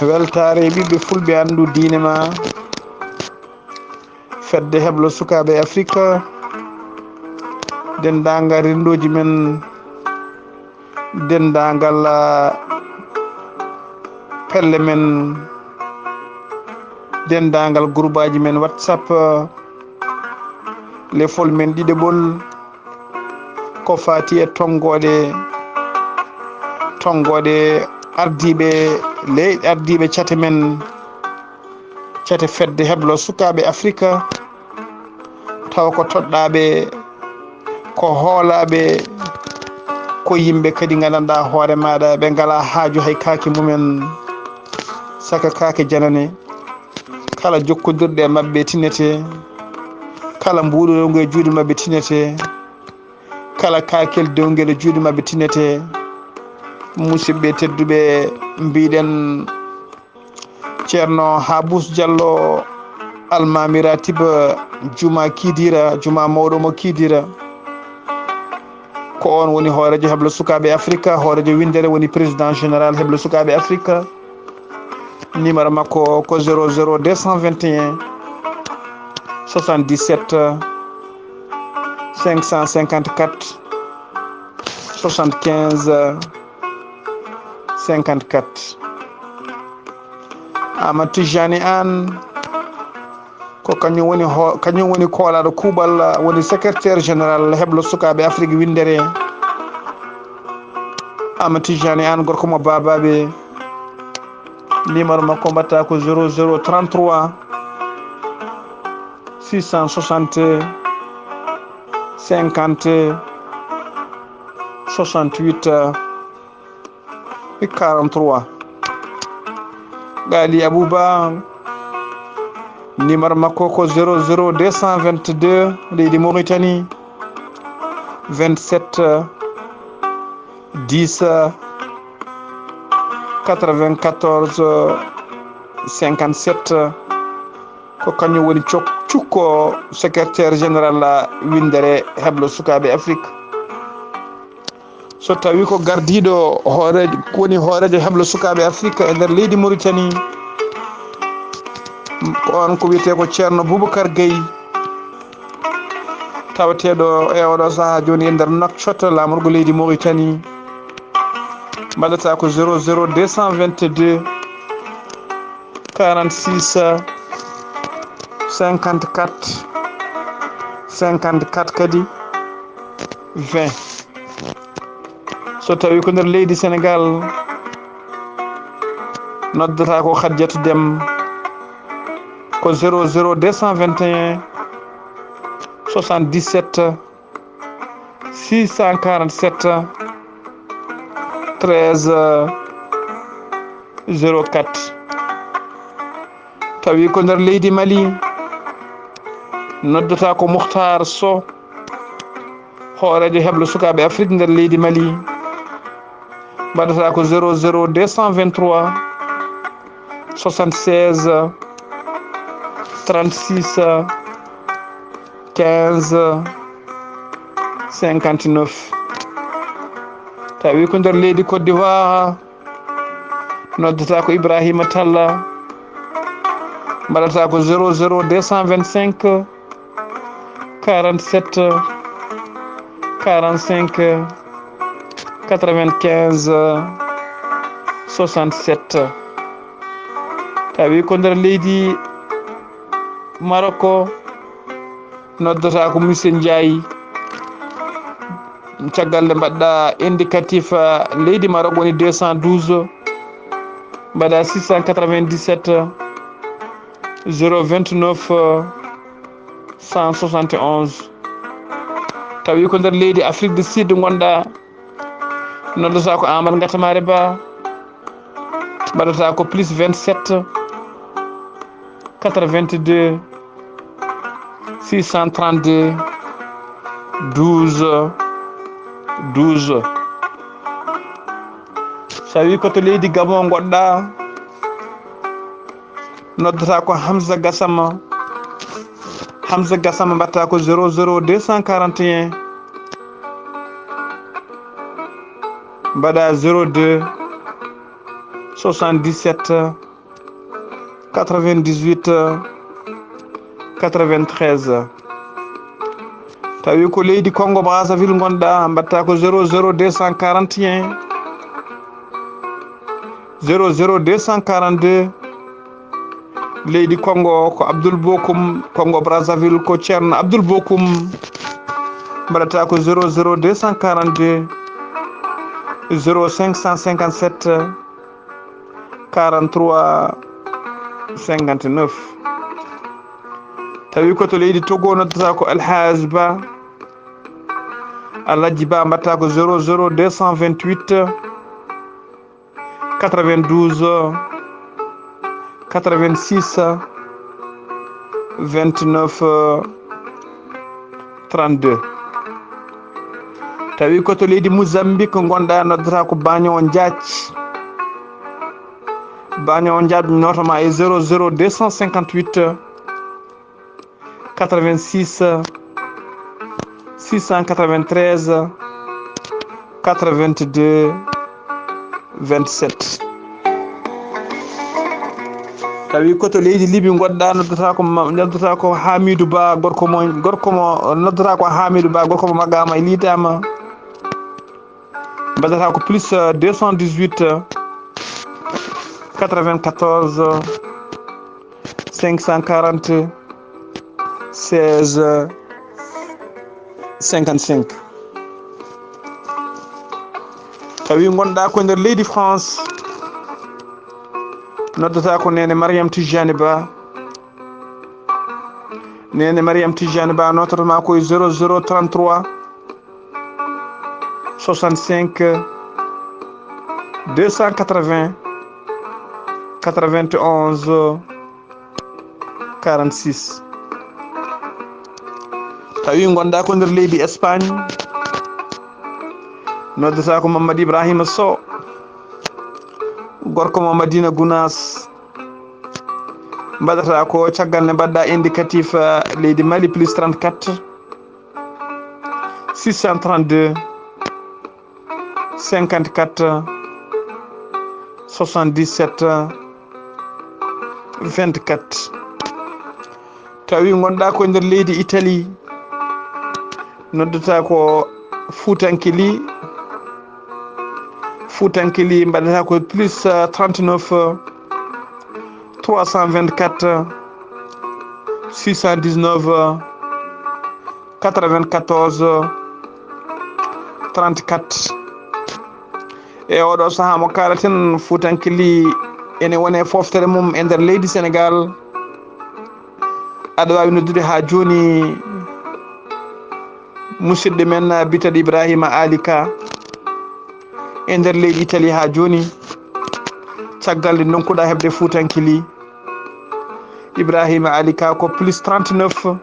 weltare ɓiɓɓe fulɓe andu diine ma fedde heblo sukaɓe Afrique dendagal rendoji men dendagal pelle men dendagal groupe aji men WhatsApp lefol men ɗiɗeɓol ko fati e tongoɗe ardiɓe leyɗe ardiɓe cate men cate fedde heblo sukaɓe Afrique taw ko toɗɗaɓe ko hoolaɓe ko yimɓe kadi gandanɗa hoore maɗa ɓe ngala haaju hay kaake mumen saka kaake janane kala jokkodirɗe mabɓe tinete kala mbuɗoɗo e juuɗe mabɓe tinete kala kakel dewgel e juuɗe mabɓe tinete musidɓe tedduɓe mbiɗen ceerno Habous Diallo almamira tiba juma kidira juma mawɗo mo kidira ko on woni hoorejo heblo sukaɓe Afrique hoorejo windere woni président général heblo sukaɓe Afrique numéro makko ko 00 221 77 554 75 54 Amadou Tijani Anne ko kañum woni koolaɗo kuuɓal woni secrétaire général heblo sukaɓe Afrique windere Amadou Tijani Anne gorko mo babaɓe numéro makko mbatta ko 00 33 660 50 68 43 Gali Abouba numéro makko ko 00 222 leydi Mauritanie 27 10 94 57 ko kañum woni cukko secrétaire général windere heblo sukaɓe Afrique so tawi ko gardiɗo hoorejo woni hoorejo heblo sukaɓe Afrique e nder leydi Mauritanie ko on ko wiyete ko ceerno Boubacar Gueye tawateɗo e oɗo saaha joni e nder Nouakchott lamorgo leydi Mauritanie mbaɗata ko 00 222 46 54 54 kadi 20 so tawi ko nder leydi Sénégal noddata ko Khadiatou Déme ko 00 221 77 647 13 04 tawi ko nder leydi Mali noddata ko Mouhtar Sow hoorejo heblo sukaɓe Afrique nder leydi Mali mbaɗata ko 00 223 76 36 15 59 tawi ko nder leydi Côte d'Ivoire noddata ko Ibrahima Talla mbaɗata ko 00 225 47 45 95 67 tawi ko nder leydi Maroko noddata ko monsieur Ndiaye caggal nde mbaɗɗa indicatif leydi Maroc woni 212 mbaɗa 697 029 171 tawi ko nder leydi Afrique du Sud gonɗa noddata ko Amadou Gatamare Ba mbaɗata ko plus 27 82 632 12 12 so wi ko to leydi Gabon goɗɗa noddata ko Hamza Gassama mbatta ko 00 241 mbaɗa 02 77 98 93. tawi ko leydi Congo Brazzaville gonɗa mbatta ko 00 241 00 242. leydi Congo ko Abdoul Bokoum, Congo Brazzaville ko Ceerno Abdoul Bokoum mbaɗata ko 00 242 0557 43 59. tawi ko to leydi Togo noddata ko Alhaj Ba, Alhaji Ba mbatta ko 00 228 92 86 29 32. tawi ko to leydi Mozambique gonɗa noddata ko Bagnon Diath, Bagnon Diath notama e 00 258 86 693 82 27. tawi ko to leydi Libi gonɗa noddata ko Hamidou Ba, gorko mo noddata ko Hamidou Ba, gorko mo maggama e litama mbaɗata ko plus 218 94 540 16 55. tawi gonɗa ko nder leydi France noddata ko Nene Mariam Tijani Ba, Nene Mariam Tijani Ba nototama koye 0033 65 280 91 46. tawi gonɗa ko nder leydi Espagne noddata ko Mamadou Ibrahima Sow, gorko mo Madina Gounas mbaɗata ko caggal nde mbaɗɗa indicatif leydi Mali plus 34 632 54 77 24. tawi gonɗa ko nder leydi Italie noddata ko Futankili mbaɗata ko plus 39 324 619 94 34. e oɗo saaha mo kalaten Futankili ene wone foftere mum e nder leydi Sénégal. aɗa wawi noddude ha joni musidɗo men bitaɗo Ibrahima Ali Ka e nder leydi Italie ha joni, caggal nde donkuɗa hebde Futankili. Ibrahima Ali Ka ko plus 39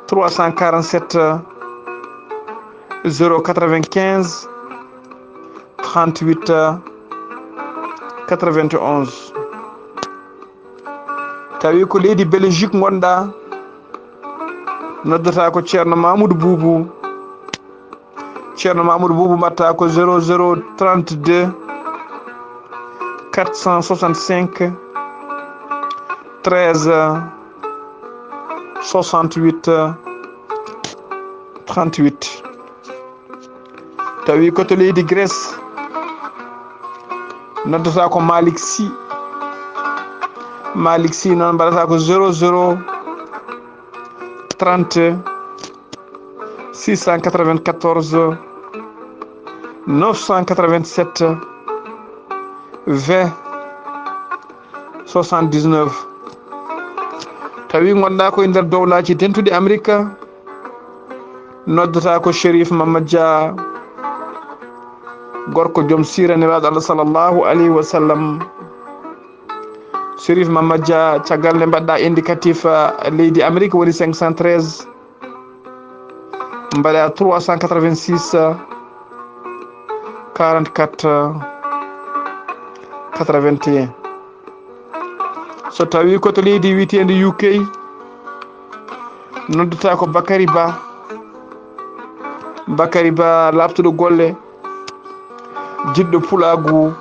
347 095 38 91. tawi ko leydi Belgique gonɗa noddata ko Ceerno Mamoudou Boubou, Ceerno Mamoudou Boubou mbatta ko 0032 465 13 68 38. tawi ko to leydi Grèce noddata ko Malick Sy, Malick Sy noon mbaɗata ko 00 30 694 987 20 79. tawi gonɗa koye nder dowlaji tentuɗi Amérique noddata ko Chérif Mamadou Dia, gorko joom sira nelaɗo Allah sallllahu alayhi wa sallam. Chérif Mamadou Dia caggal nde mbaɗɗa indicatif leydi Amérique woni 513 mbaɗa 386 44 81. so tawi koto leydi witende UK noddata ko Bakary Ba, Bakary Ba labtuɗo golle jiɗɗo pulagu,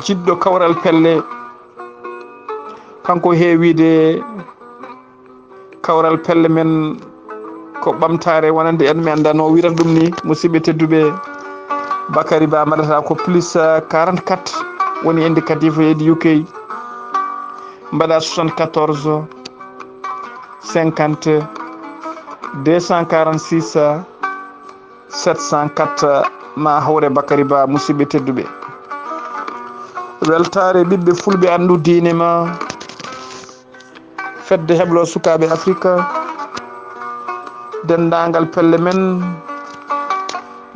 jiɗɗo kawral pelle, kanko heewide kawral pelle men ko ɓamtare wonande en mi anda no wirat ɗum ni. musidɓe tedduɓe, Bakary Ba mbaɗata ko plus 44 woni indicatif hedi UK, mbaɗa 74 50 246 704 ma hawre Bakary Ba. musidɓe tedduɓe, weltare ɓiɓɓe fulɓe andu diine ma, fedde heblo sukaɓe Afrique, dendagal pelle men,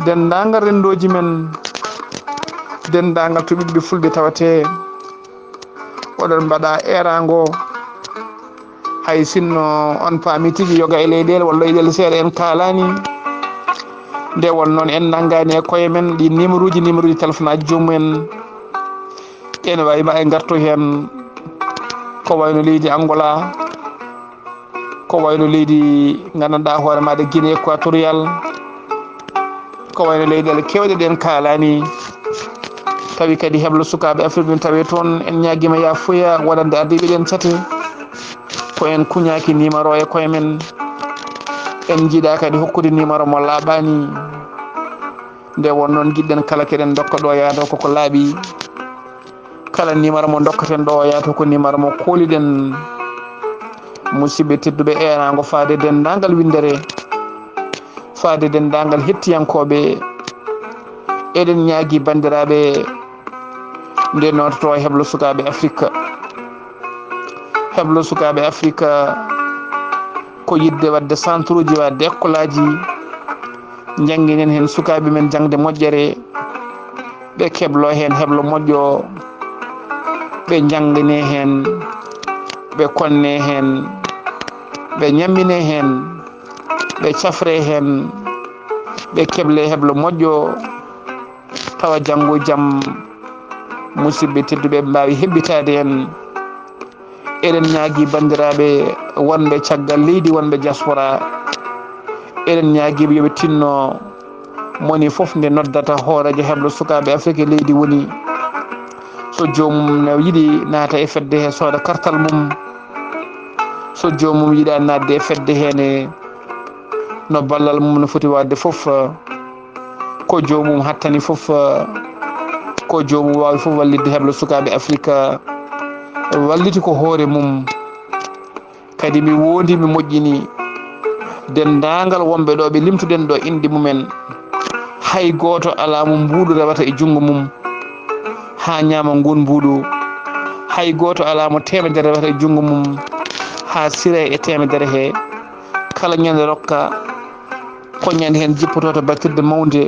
dendagal rendoji men, dendagal to ɓiɓɓe fulɓe tawate, oɗon mbaɗa erago hay sinno on paami tigui yoga e leyɗele walla leyɗele seeɗa en kalani, nde won noon en nanggani e koye men ɗi numéro uji téléphone aji jomumen ene wawi ma e garto hen ko wayno leydi Angola, ko wayno leydi gandanɗa hoore maɗa Guinée équatorial, ko wayno leyɗele kewɗe ɗen kalani, tawi kadi heblo sukaɓe Afrique ɗum tawi toon. En ñaguima ya foya waɗande ardiɓe ɗen cate ko en kuñaki numéro e koye men, en jiiɗa kadi hokkude numéro mo laaɓani, nde won noon jiɗɗen kala keɗen dokka ɗo yaado koko laaɓi, kala numéro mo dokkaten ɗo yaado ko numéro mo kooliɗen. musidɓe tedduɓe, erago faade dendagal windere, faade dendagal hettiyankoɓe, eɗen ñaagui bandiraɓe nde nototo heblo sukaɓe Afrique. heblo sukaɓe Afrique ko yidde wadde centre uji, wadde école aji, jangguinen hen sukaɓe men jangde moƴƴere, ɓe keblo hen heblo moƴƴo, ɓe jangane hen, ɓe konne hen, ɓe ñammine hen, ɓe cafre hen, ɓe keble heblo moƴƴo, tawa janggo jaam musidɓe tedduɓe mbawi heɓɓitade en. eɗen ñaagui bandiraɓe wonɓe caggal leydi, wonɓe diaspora, eɗen ñaaguiɓe yooɓe tinno moni foof nde noddata hoorejo heblo sukaɓe Afrique leydi woni, so jomum ne yiiɗi naata e fedde he sooda kartal mum, so jomum yiiɗa nadde e fedde hene no ballal mum no foti wadde foof, ko jomum hattani foof, ko jomum wawi foof wallidde heblo sukaɓe Afrique, walliti ko hoore mum. kadi mi wondi mi moƴƴini dendagal wonɓe ɗo ɓe limtuɗen ɗo inde mumen, hay goto ala mo mbuɗu rewata e junggo mum ha ñama ngun mbuɗu, hay goto ala mo temedere rewata e junggo mum ha sira e temedere he. kala ñande rokka ko ñande hen jippoto to battirde mawde,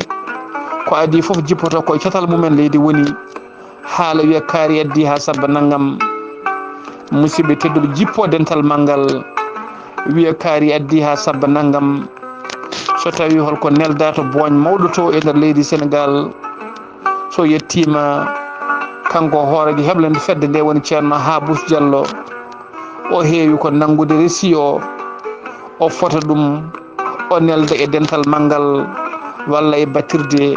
ko adi foof jippoto koye catal mumen leydi woni, haala wiya kaari addi ha sabba naggam. musidɓe tedduɓe, jippo dental manggal wiya kaari addi ha sabba naggam, so tawi holko nelda to boñ mawɗo to e nder leydi Sénégal, so yettima kanko hoorejo heblande fedde nde woni ceerno Habous Diallo, o heewi ko nanngude resi o fota ɗum, o nelda e dental manggal walla e battirde,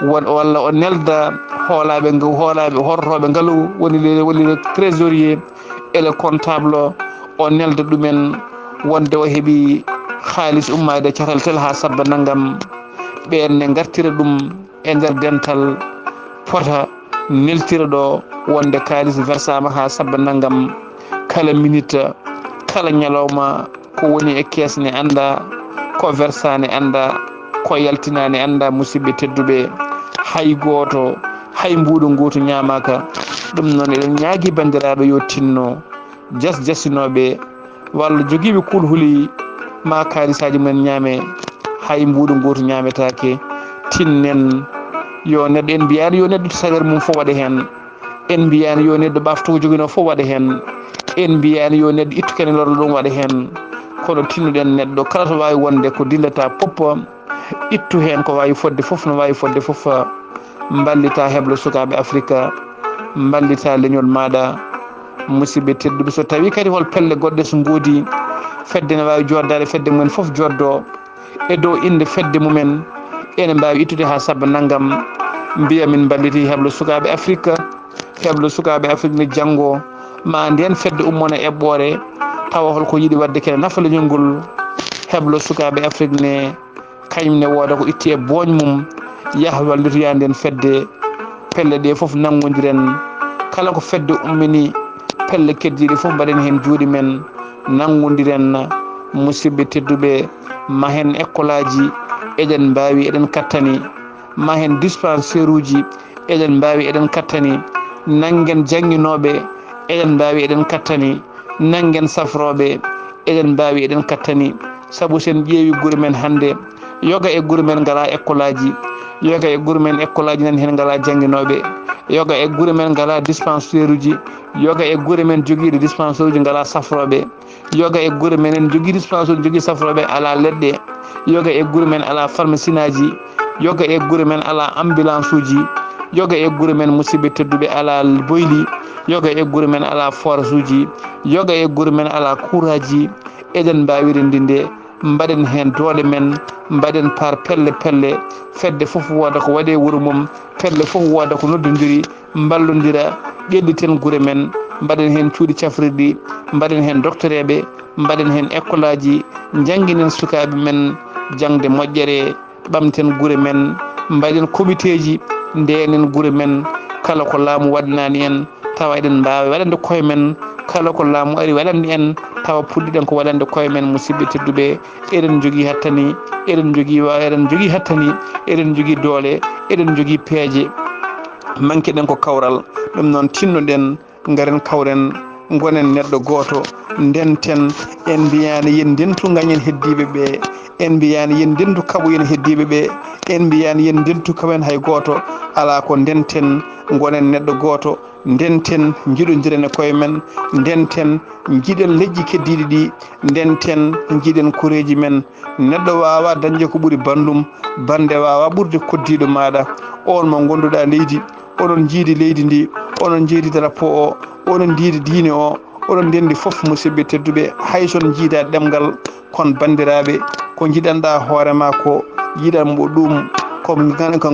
walla o nelda hoolaɓe hortoɓe ngaalu woni le trésorier et le comptable, o nelda ɗumen wonde o heeɓi haalis ummade catal tel ha sabba naggam, ɓenne gartira ɗum e nder dental fota neltira ɗo wonde kalis versama ha sabba naggam, kala minute, kala ñalawma ko woni e kees ne anda, ko versane anda, ko yaltinane anda. musidɓe tedduɓe, hay goto, hay mbuɗo goto ñamaka. ɗum noon eɗen ñaagui bandiraɓe yo tinno jasinoɓe walla joguiɓe kulhuli ma kalisaji mumen ñaame, hay mbuɗo goto ñametake. tinnen yo neɗɗo, en mbiyani yo neɗɗo salaire mum fo waɗa hen, en mbiyani yo neɗɗo ɓafta ko joguino fo waɗa hen, en mbiyani yo neɗɗo ittu kene lorlo ɗum waɗa hen, kono tinnuɗen neɗɗo kala to wawi wonde ko dillata poppa ittu hen ko wawi fodde foof, no wawi fodde foof. mballita heblo sukaɓe Afrique, mballita leñol maɗa. musidɓe tedduɓe, so tawi kadi hol pelle goɗɗe so goodi, fedde ne wawi joddade, fedde mumen foof joddo e dow inde fedde mumen, ene mbawi ittude ha sabba naggam, mbiya min balliti heblo sukaɓe Afrique heblo sukaɓe Afrique ne janggo ma nden fedde ummona eɓɓore tawa holko yiiɗi wadde kene nafaleñol ngol heblo sukaɓe Afrique ne kañum ne wooda ko itti e booñ mum yaha wallitoya nden fedde pelle ɗe foof nanggodiren kala ko fedde ummini pelle keddiɗe foof mbaɗen hen juuɗe men nanggodiren musidɓe tedduɓe ma hen école aji eɗen mbawi eɗen kattani ma hen dispensaire uji eɗen mbawi eɗen kattani nanguen jangguinoɓe eɗen mbawi eɗen kattani nanguen safroɓe eɗen mbawi eɗen kattani saabu sen ƴeewi guure men hande yoga e guure men ngala école aji yoga e guure men école aji nani hen ngala jangguinoɓe yoga e guure men ngala dispensaire uji yoga e guure men joguiɗo dispensaire uji ngala safroɓe yoga e guure men en jogui dispensaire jogui safroɓe ala leɗɗe yoga e guure men ala pharmacie naji yoga e guure men ala ambulance uji yoga e guure men musidɓe tedduɓe ala boyli yoga e guure men ala forage uji yoga e guure men ala couraji eɗen mbawiri ndinde mbaɗen hen doole men mbaɗen par pelle pelle fedde foof wooda ko waɗe wuuro mum pelle foof wooda ko noddodiri ballodira ƴelliten guure men mbaɗen hen cuuɗi cafrirɗi mbaɗen hen doctoreɓe mbaɗen hen école aji jangguinen sukaɓe men jangde moƴƴere ɓamten guure men mbaɗen comité ji ndenen guure men kala ko laamu waɗanani en tawa eɗen mbawi waɗande koye men kala ko laamu ari waɗande en tawa puɗɗiɗen ko waɗande koye men musidɓe tedduɓe eɗen jogui hattani eɗen jogui hattani eɗen jogui doole eɗen jogui peeje manque ɗen ko kawral ɗum noon tinnoɗen garen kawren gonen neɗɗo goto ndenten en mbiyani yen ndentu gañen heddiɓe ɓe en mbiyani yen ndentu kaɓoyen heddiɓe ɓe en mbiyani yen ndentu kawen hay goto ala ko ndenten gonen neɗɗo goto ndenten jiɗodiren e koye men ndenten jiiɗen leƴƴi keddiɗi ɗi ndenten jiiɗen koreji men neɗɗo wawa dañde ko ɓuuri bandum bande wawa ɓurde koddiɗo maɗa on mo gonduɗa leydi oɗon jiidi leydi ndi oɗon jiidi drapeau o oɗon jiidi diine o oɗon ndendi foof musidɓe tedduɓe hayson jiida ɗemgal kon bandiraɓe ko jiɗanɗa hoorema ko yiɗanmo ɗum ko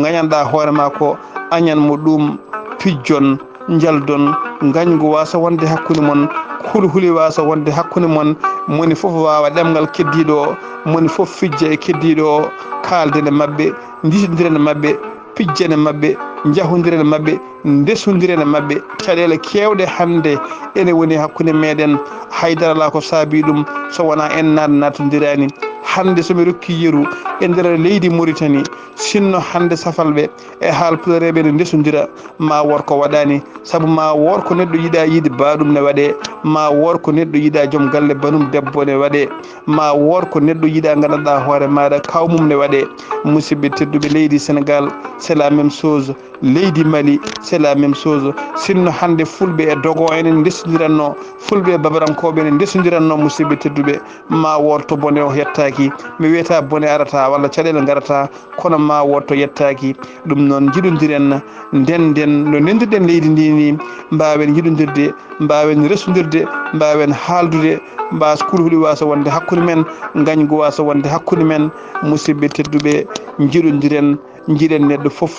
gañanɗa hoorema ko añanmo ɗum pijjon jaldon gañgu wasa wonde hakkude mon hulhuli wasa wonde hakkude mon moni foof wawa ɗemgal keddiɗo o moni foof fijja e keddiɗo o kaaldene mabɓe disodire mabɓe pijjane mabɓe jahodirene mabɓe ndesodirene mabɓe caɗele kewɗe hande ene woni hakkude meɗen haydara ala ko saabi ɗum so wona en nattodirani hande somi rokki yeru e nder leydi Mauritanie sinno hande safalɓe e haalpudareɓe ne ndesodira ma wor ko waɗani saabu ma wor ko neɗɗo yiiɗa yiide baɗum ne waɗe ma wor ko neɗɗo yiiɗa joom galle banum debbo ne waɗe ma wor ko neɗɗo yiiɗa gandanɗa hoore maɗa kawmum ne waɗe musidɓe tedduɓe leydi Sénégal c'est la même chose leydi Mali c'est la même chose sinno hande fulɓe e dogo enen ndesodiranno fulɓe e babarankoɓe ene ndesodiranno musidɓe tedduɓe ma worto bone o yettaki mi wiyata bone arata walla caɗele garata kono ma worto yettaki ɗum noon jiɗodiren ndenden no nendirɗen leydi ndi ni mbawen jiɗodirde mbawen resodirde mbawen haaldude mbas kulhuɗi wasa wonde hakkude men gañgu wasa wonde hakkude men musidɓe tedduɓe jiɗodiren jiiɗen neɗɗo foof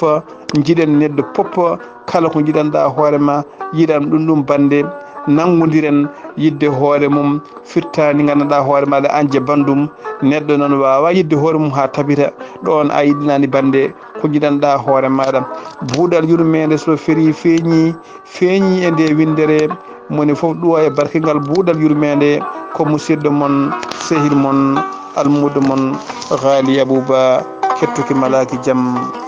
jiiɗen neɗɗo pop kala ko jiɗanɗa hoorema yiɗan ɗum bande nanggodiren yidde hoore mum firtani gandanɗa hoore maɗa anje bandum neɗɗo noon wawa yidde hoore mum ha tabita ɗon a yiɗinani bande ko jiɗanɗa hoore maɗa buuɗal yurmede so feeri feeñi e nde windere moni foof ɗuwa e barkingal buuɗal yurmede ko musidɗo mon sehil mon almudo mon Ghali Abouba kettuki malaki jaam